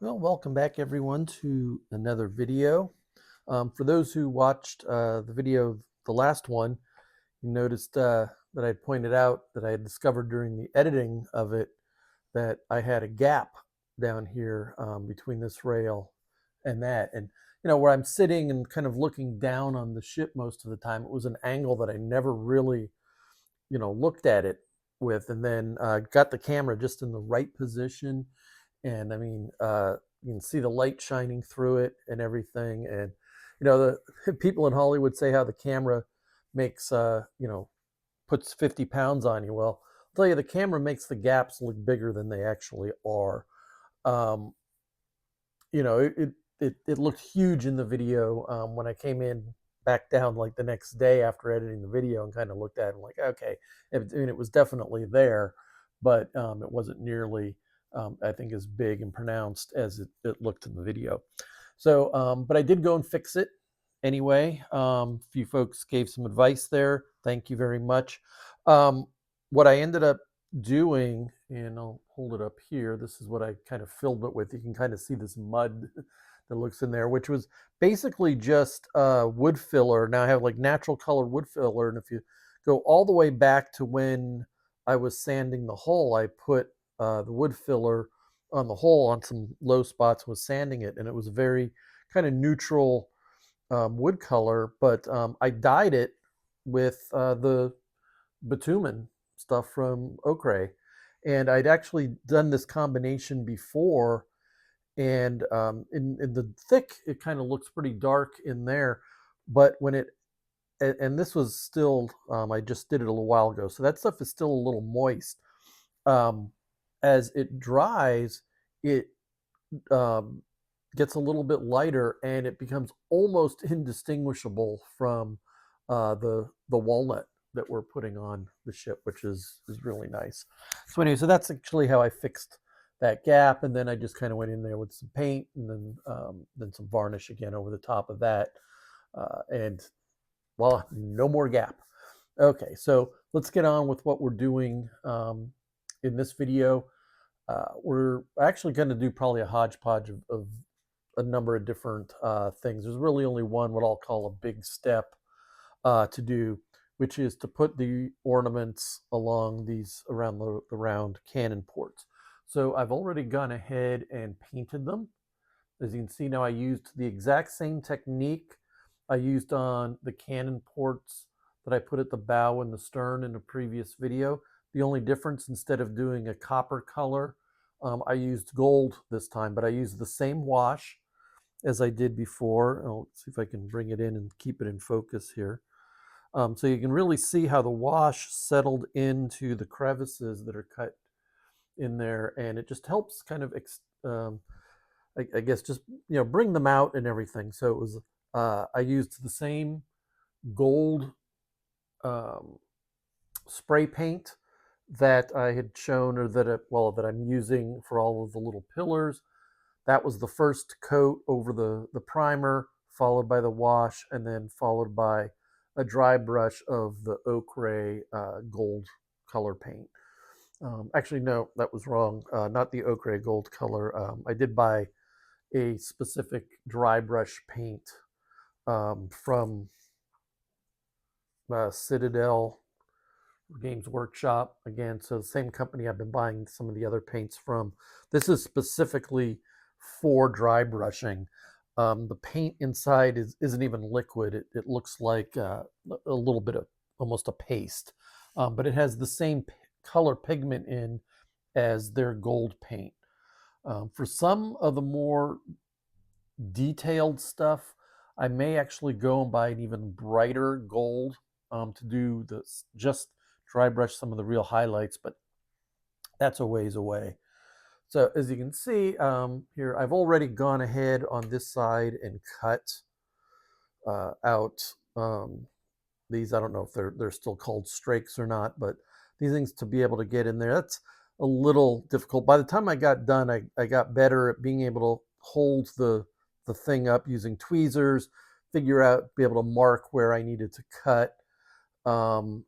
Well, welcome back everyone to another video. For those who watched the video, the last one, you noticed that I pointed out that I had discovered during the editing of it that I had a gap down here between this rail and that. And, where I'm sitting and kind of looking down on the ship most of the time, it was an angle that I never really, looked at it with. And then got the camera just in the right position, and I mean, you can see the light shining through it and everything. And the people in Hollywood say how the camera makes, puts 50 pounds on you. Well, I'll tell you, the camera makes the gaps look bigger than they actually are. Um, it looked huge in the video when I came in back down like the next day after editing the video and kind of looked at it and like, okay, it was definitely there, but it wasn't nearly, I think, as big and pronounced as it looked in the video. So, but I did go and fix it anyway. A few folks gave some advice there. Thank you very much. What I ended up doing, and I'll hold it up here. This is what I kind of filled it with. You can kind of see this mud that looks in there, which was basically just wood filler. Now I have like natural color wood filler, and if you go all the way back to when I was sanding the hull, I put the wood filler on the hull on some low spots, was sanding it, and it was a very kind of neutral wood color. But I dyed it with the bitumen stuff from Okray, and I'd actually done this combination before. And in the thick, it kind of looks pretty dark in there, but when it and this was still, I just did it a little while ago, so that stuff is still a little moist. Um, as it dries, it um, gets a little bit lighter, and it becomes almost indistinguishable from the walnut that we're putting on the ship, which is really nice. So anyway, so that's actually how I fixed that gap, and then I just kind of went in there with some paint, and then some varnish again over the top of that, and voila, no more gap. Okay, so let's get on with what we're doing in this video. We're actually going to do probably a hodgepodge of a number of different things. There's really only one, what I'll call a big step to do, which is to put the ornaments along these around the round cannon ports. So I've already gone ahead and painted them. As you can see now, I used the exact same technique I used on the cannon ports that I put at the bow and the stern in a previous video. The only difference, instead of doing a copper color, I used gold this time, but I used the same wash as I did before. I'll see if I can bring it in and keep it in focus here. So you can really see how the wash settled into the crevices that are cut in there, and it just helps kind of, I guess, just bring them out and everything. So it was, I used the same gold um, spray paint that I had shown, or that I'm using for all of the little pillars. That was the first coat over the primer, followed by the wash, and then followed by a dry brush of the Okray gold color paint. Actually, no, that was wrong. Not the Okray gold color. I did buy a specific dry brush paint from Citadel Games Workshop. Again, so the same company I've been buying some of the other paints from. This is specifically for dry brushing. The paint inside isn't even liquid. It looks like a little bit of almost a paste, but it has the same color pigment in as their gold paint. For some of the more detailed stuff, I may actually go and buy an even brighter gold to do this, just dry brush some of the real highlights, but that's a ways away. So as you can see here, I've already gone ahead on this side and cut out these. I don't know if they're still called strakes or not, but these things, to be able to get in there, that's a little difficult. By the time I got done, I got better at being able to hold the thing up using tweezers, figure out, be able to mark where I needed to cut, and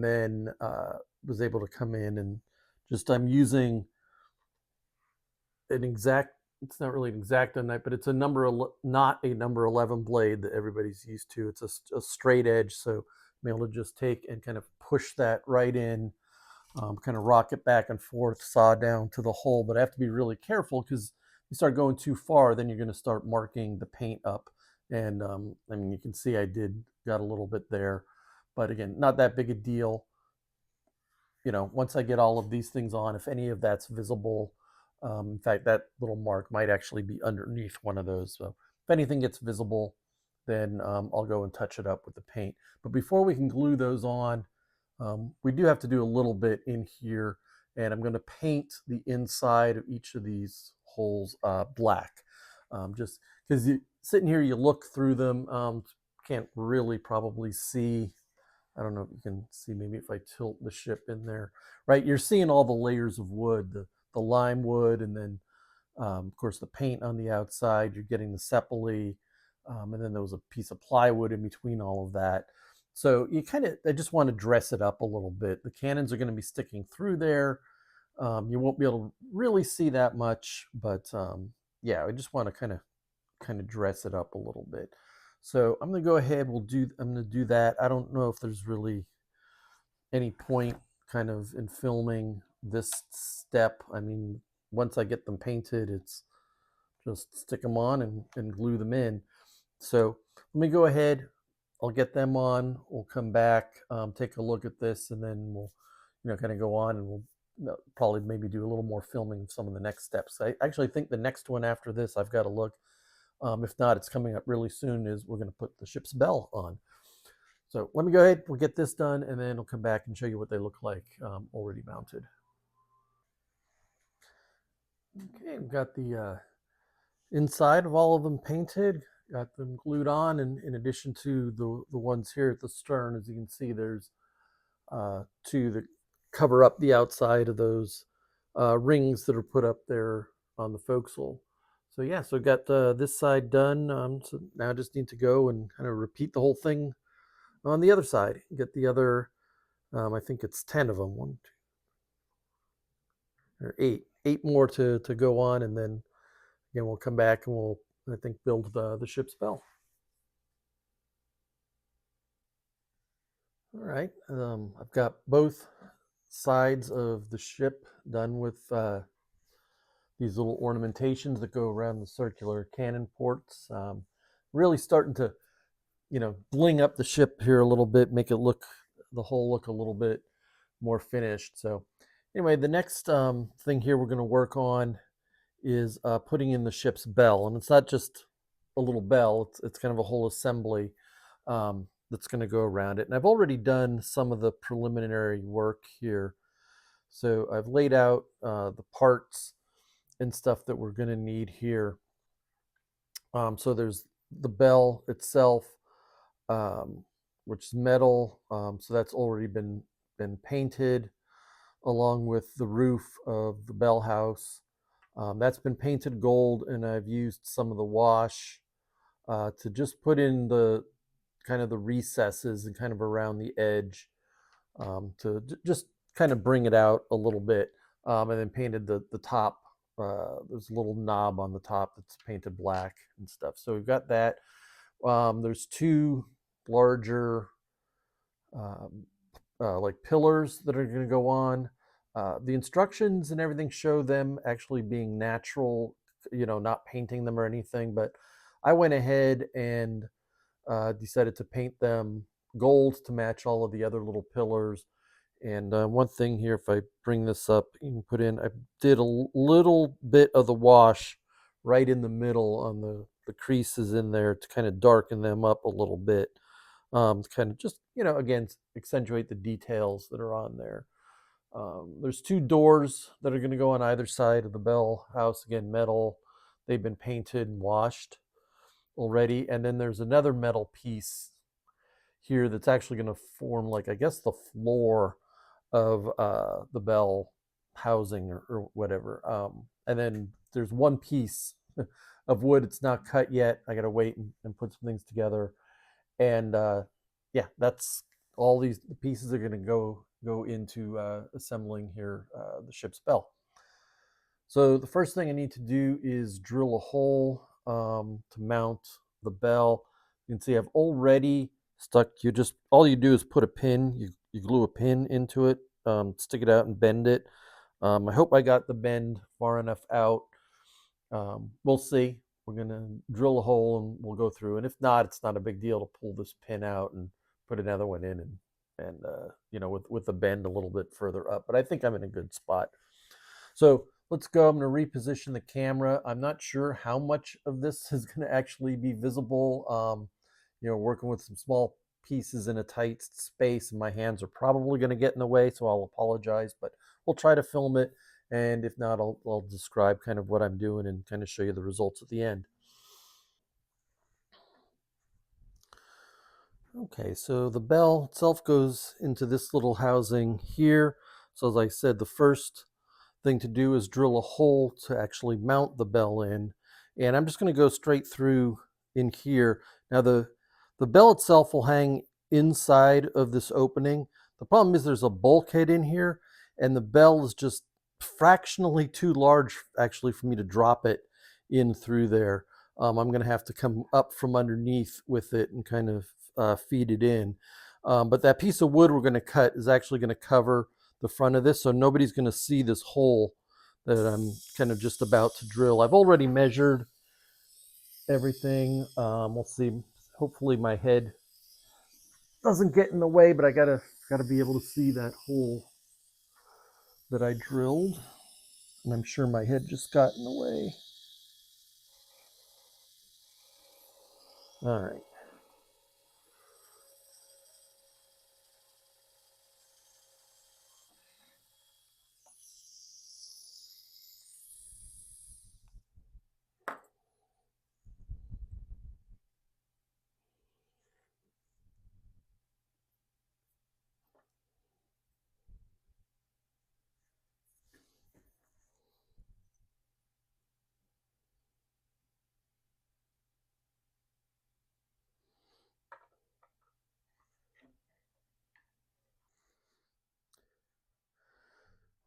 then was able to come in and just, I'm using an exact it's not really an X-Acto knife, but it's a not a number 11 blade that everybody's used to. It's a straight edge, so I'm able to just take and kind of push that right in, kind of rock it back and forth, saw down to the hole. But I have to be really careful because you start going too far, then you're going to start marking the paint up. And I mean, you can see I got a little bit there, but again, not that big a deal. You know, once I get all of these things on, if any of that's visible, in fact, that little mark might actually be underneath one of those. So if anything gets visible, then I'll go and touch it up with the paint. But before we can glue those on, we do have to do a little bit in here, and I'm going to paint the inside of each of these holes black. Just because sitting here, you look through them, can't really probably see. I don't know if you can see, maybe if I tilt the ship in there, right? You're seeing all the layers of wood, the lime wood, and then of course the paint on the outside. You're getting the sepally, and then there was a piece of plywood in between all of that. So you I just want to dress it up a little bit. The cannons are going to be sticking through there. You won't be able to really see that much, but yeah, I just want to kind of dress it up a little bit. So I'm going to go ahead. I'm going to do that. I don't know if there's really any point kind of in filming this step. I mean, once I get them painted, it's just stick them on and glue them in. So let me go ahead. I'll get them on. We'll come back, take a look at this, and then we'll, kind of go on, and we'll probably maybe do a little more filming of some of the next steps. I actually think the next one after this, I've got to look. If not, it's coming up really soon, is we're going to put the ship's bell on. So let me go ahead, we'll get this done, and then I'll come back and show you what they look like already mounted. Okay, we've got the inside of all of them painted, got them glued on, and in addition to the ones here at the stern, as you can see, there's two that cover up the outside of those rings that are put up there on the forecastle. So yeah, so got this side done. So now I just need to go and kind of repeat the whole thing on the other side. Get the other, I think it's 10 of them. One, two, or eight more to go on, and then again we'll come back and we'll, I think, build the ship's bell. All right, I've got both sides of the ship done with these little ornamentations that go around the circular cannon ports. Really starting to, bling up the ship here a little bit, make it look, the whole look a little bit more finished. So anyway, the next thing here we're going to work on is putting in the ship's bell. And it's not just a little bell, it's kind of a whole assembly that's going to go around it. And I've already done some of the preliminary work here. So I've laid out the parts and stuff that we're going to need here. So there's the bell itself, which is metal. So that's already been painted, along with the roof of the bell house. That's been painted gold, and I've used some of the wash to just put in the kind of the recesses and kind of around the edge, to just kind of bring it out a little bit, and then painted the top. There's a little knob on the top that's painted black and stuff. So we've got that. There's two larger like pillars that are going to go on. The instructions and everything show them actually being natural, not painting them or anything. But I went ahead and decided to paint them gold to match all of the other little pillars. And one thing here, if I bring this up, you can put in, I did a little bit of the wash right in the middle on the creases in there to kind of darken them up a little bit, to kind of just, again, accentuate the details that are on there. There's two doors that are going to go on either side of the bell house, again, metal. They've been painted and washed already. And then there's another metal piece here that's actually going to form, like, I guess, the floor of the bell housing or whatever. And then there's one piece of wood. It's not cut yet. I got to wait and put some things together. And yeah, that's all the pieces are going to go into assembling here the ship's bell. So the first thing I need to do is drill a hole to mount the bell. You can see I've already stuck. All you do is put a pin. You glue a pin into it, stick it out and bend it. I hope I got the bend far enough out. We'll see. We're gonna drill a hole and we'll go through. And if not, it's not a big deal to pull this pin out and put another one in and with the bend a little bit further up. But I think I'm in a good spot. So let's go. I'm going to reposition the camera. I'm not sure how much of this is going to actually be visible. Working with some small pieces in a tight space, and my hands are probably going to get in the way, so I'll apologize, but we'll try to film it. And if not, I'll describe kind of what I'm doing and kind of show you the results at the end. Okay, so the bell itself goes into this little housing here. So as I said, the first thing to do is drill a hole to actually mount the bell in. And I'm just going to go straight through in here. Now the bell itself will hang inside of this opening. The problem is there's a bulkhead in here and the bell is just fractionally too large actually for me to drop it in through there. I'm going to have to come up from underneath with it and kind of feed it in. But that piece of wood we're going to cut is actually going to cover the front of this, so nobody's going to see this hole that I'm kind of just about to drill. I've already measured everything. We'll see. Hopefully my head doesn't get in the way, but I gotta be able to see that hole that I drilled, and I'm sure my head just got in the way. All right.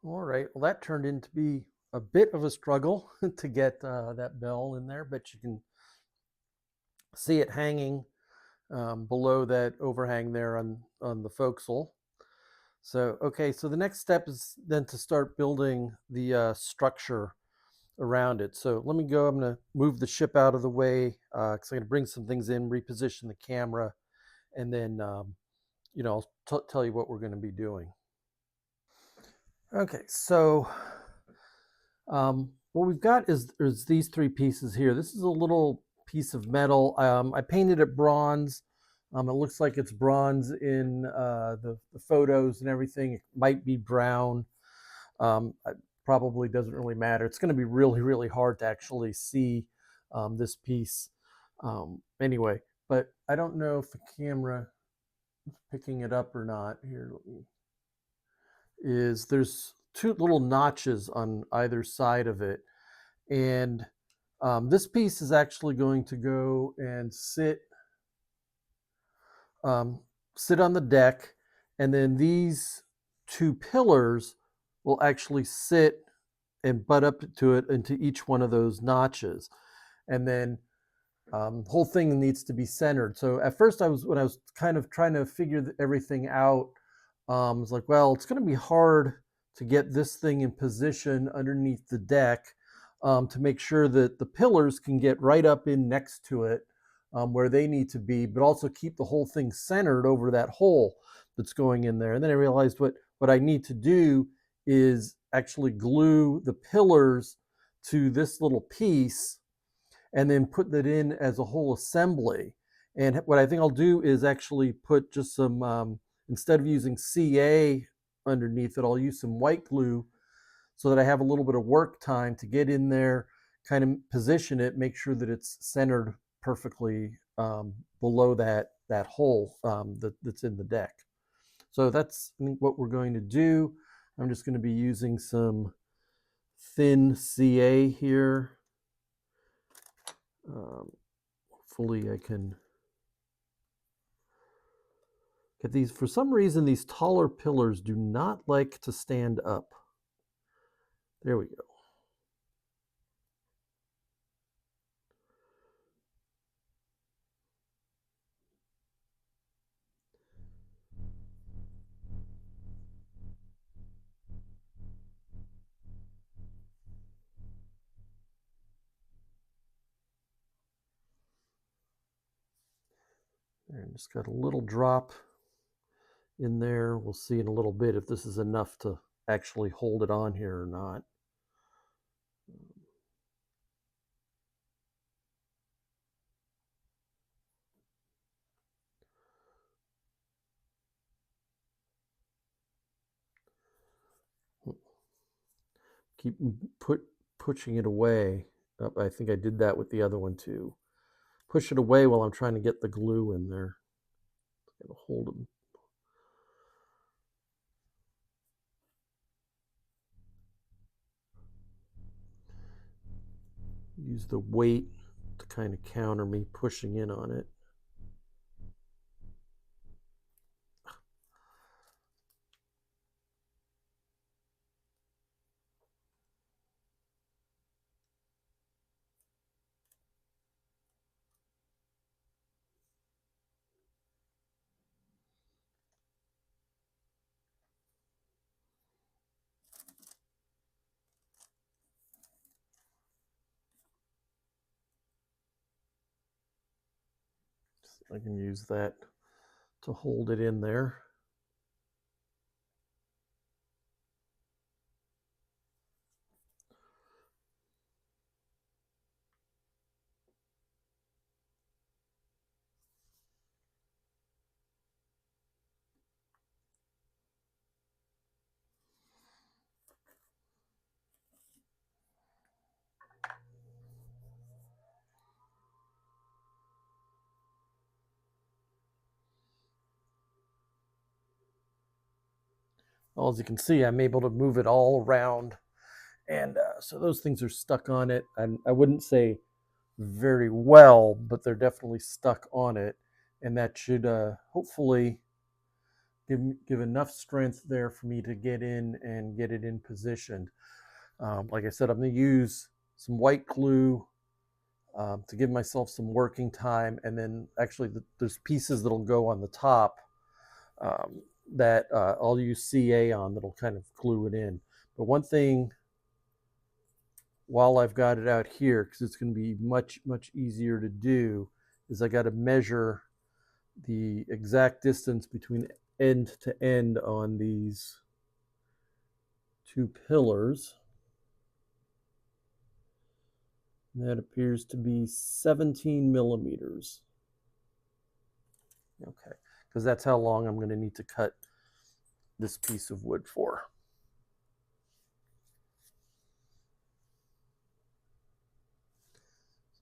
All right. Well, that turned into be a bit of a struggle to get that bell in there, but you can see it hanging below that overhang there on the forecastle. So, okay, so the next step is then to start building the structure around it. So let me go. I'm going to move the ship out of the way because I'm going to bring some things in, reposition the camera, and then, I'll tell you what we're going to be doing. Okay, so what we've got is these three pieces here. This is a little piece of metal. I painted it bronze. It looks like it's bronze in the photos and everything. It might be brown. It probably doesn't really matter. It's going to be really, really hard to actually see this piece anyway. But I don't know if the camera is picking it up or not. Here, there's two little notches on either side of it. And this piece is actually going to go and sit on the deck, and then these two pillars will actually sit and butt up to it into each one of those notches, and then the whole thing needs to be centered. So at first, when I was kind of trying to figure everything out, I was like, well, it's going to be hard to get this thing in position underneath the deck to make sure that the pillars can get right up in next to it where they need to be, but also keep the whole thing centered over that hole that's going in there. And then I realized what I need to do is actually glue the pillars to this little piece and then put that in as a whole assembly. And what I think I'll do is actually put just some, instead of using CA underneath it, I'll use some white glue so that I have a little bit of work time to get in there, kind of position it, make sure that it's centered perfectly below that hole that's in the deck. So that's what we're going to do. I'm just going to be using some thin CA here. Hopefully I can get these. For some reason, these taller pillars do not like to stand up. There we go. And just got a little drop in there. We'll see in a little bit if this is enough to actually hold it on here or not. Keep pushing it away. I think I did that with the other one too. Push it away while I'm trying to get the glue in there. Gotta hold them. Use the weight to kind of counter me pushing in on it. I can use that to hold it in there. Well, as you can see, I'm able to move it all around. And so those things are stuck on it. I wouldn't say very well, but they're definitely stuck on it. And that should hopefully give enough strength there for me to get in and get it in position. Like I said, I'm going to use some white glue to give myself some working time. And then actually there's pieces that'll go on the top um, that I'll use CA on that'll kind of glue it in. But one thing while I've got it out here, because it's going to be much easier to do, is I got to measure the exact distance between end to end on these two pillars. And that appears to be 17 millimeters. Okay, because that's how long I'm going to need to cut this piece of wood for.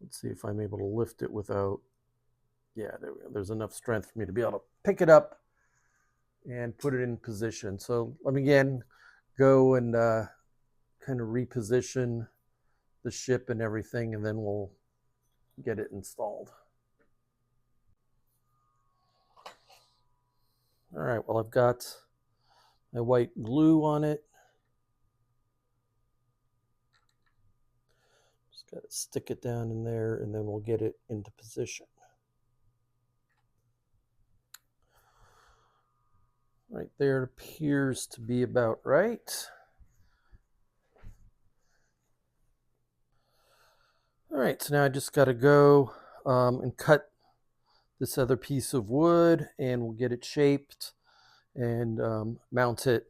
Let's see if I'm able to lift it without, yeah, there's enough strength for me to be able to pick it up and put it in position. So let me again go and kind of reposition the ship and everything, and then we'll get it installed. All right, well, I've got my white glue on it. Just got to stick it down in there, and then we'll get it into position. Right there appears to be about right. All right, so now I just got to go and cut this other piece of wood, and we'll get it shaped and mount it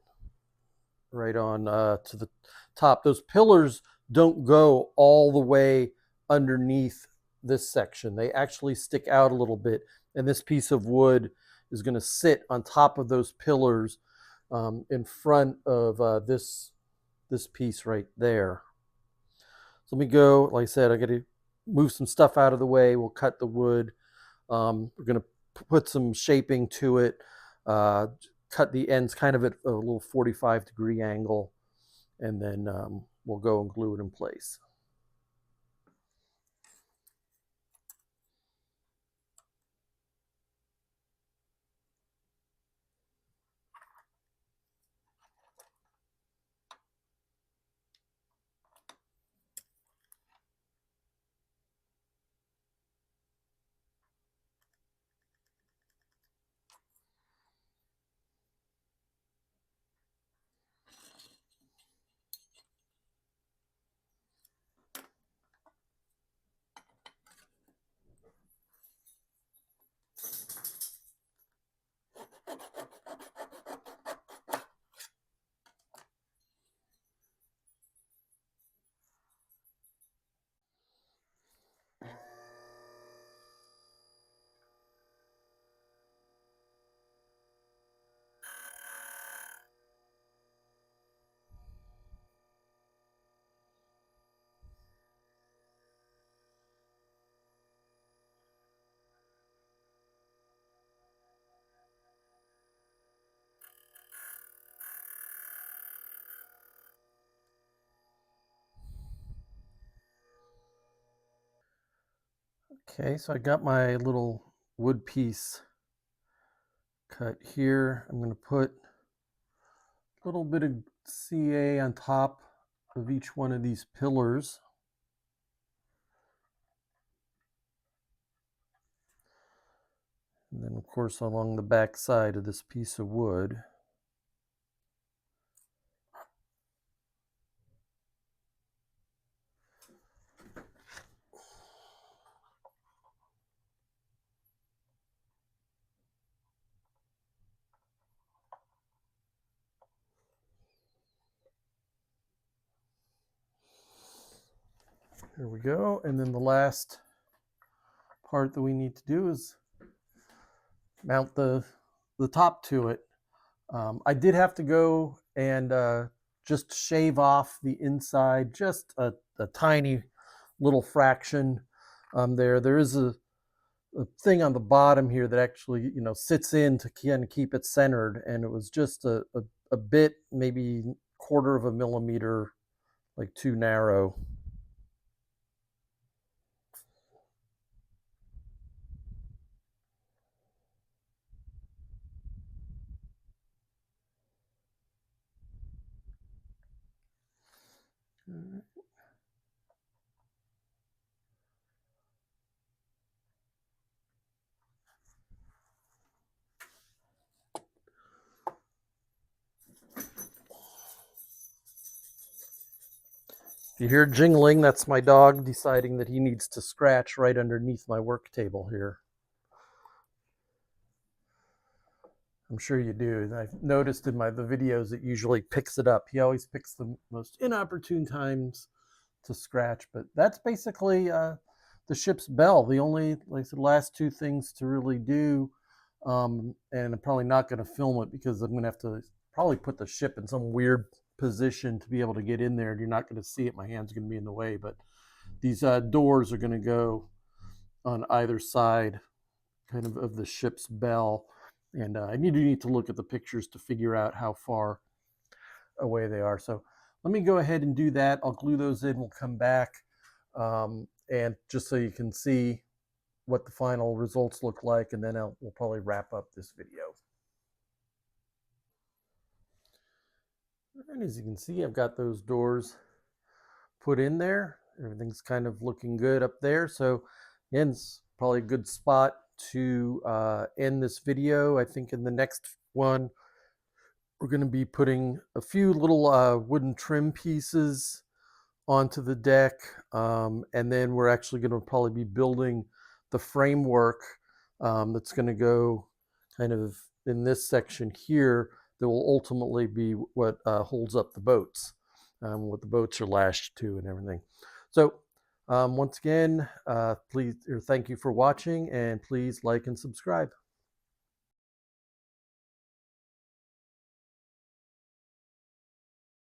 right on to the top. Those pillars don't go all the way underneath this section. They actually stick out a little bit, and this piece of wood is going to sit on top of those pillars in front of this piece right there. So let me go. Like I said, I got to move some stuff out of the way. We'll cut the wood. We're going to put some shaping to it. Cut the ends kind of at a little 45-degree angle, and then we'll go and glue it in place. Okay, so I got my little wood piece cut here. I'm going to put a little bit of CA on top of each one of these pillars. And then, of course, along the back side of this piece of wood. Here we go. And then the last part that we need to do is mount the top to it. I did have to go and just shave off the inside, just a tiny little fraction there. There is a thing on the bottom here that actually, sits in to kind of keep it centered, and it was just a bit, maybe quarter of a millimeter, like too narrow. If you hear jingling, that's my dog deciding that he needs to scratch right underneath my work table here. I'm sure you do. I've noticed in the videos it usually picks it up. He always picks the most inopportune times to scratch, but that's basically the ship's bell. The only, like I said, last two things to really do, and I'm probably not going to film it because I'm going to have to probably put the ship in some weird position to be able to get in there, and you're not going to see it. My hand's going to be in the way, but these doors are going to go on either side kind of the ship's bell. And I need to look at the pictures to figure out how far away they are. So let me go ahead and do that. I'll glue those in. We'll come back. And just so you can see what the final results look like, and then we'll probably wrap up this video. And as you can see, I've got those doors put in there. Everything's kind of looking good up there. So again, it's probably a good spot to end this video. I think in the next one, we're going to be putting a few little wooden trim pieces onto the deck, and then we're actually going to probably be building the framework that's going to go kind of in this section here that will ultimately be what holds up the boats, what the boats are lashed to and everything. So once again, thank you for watching, and please like and subscribe.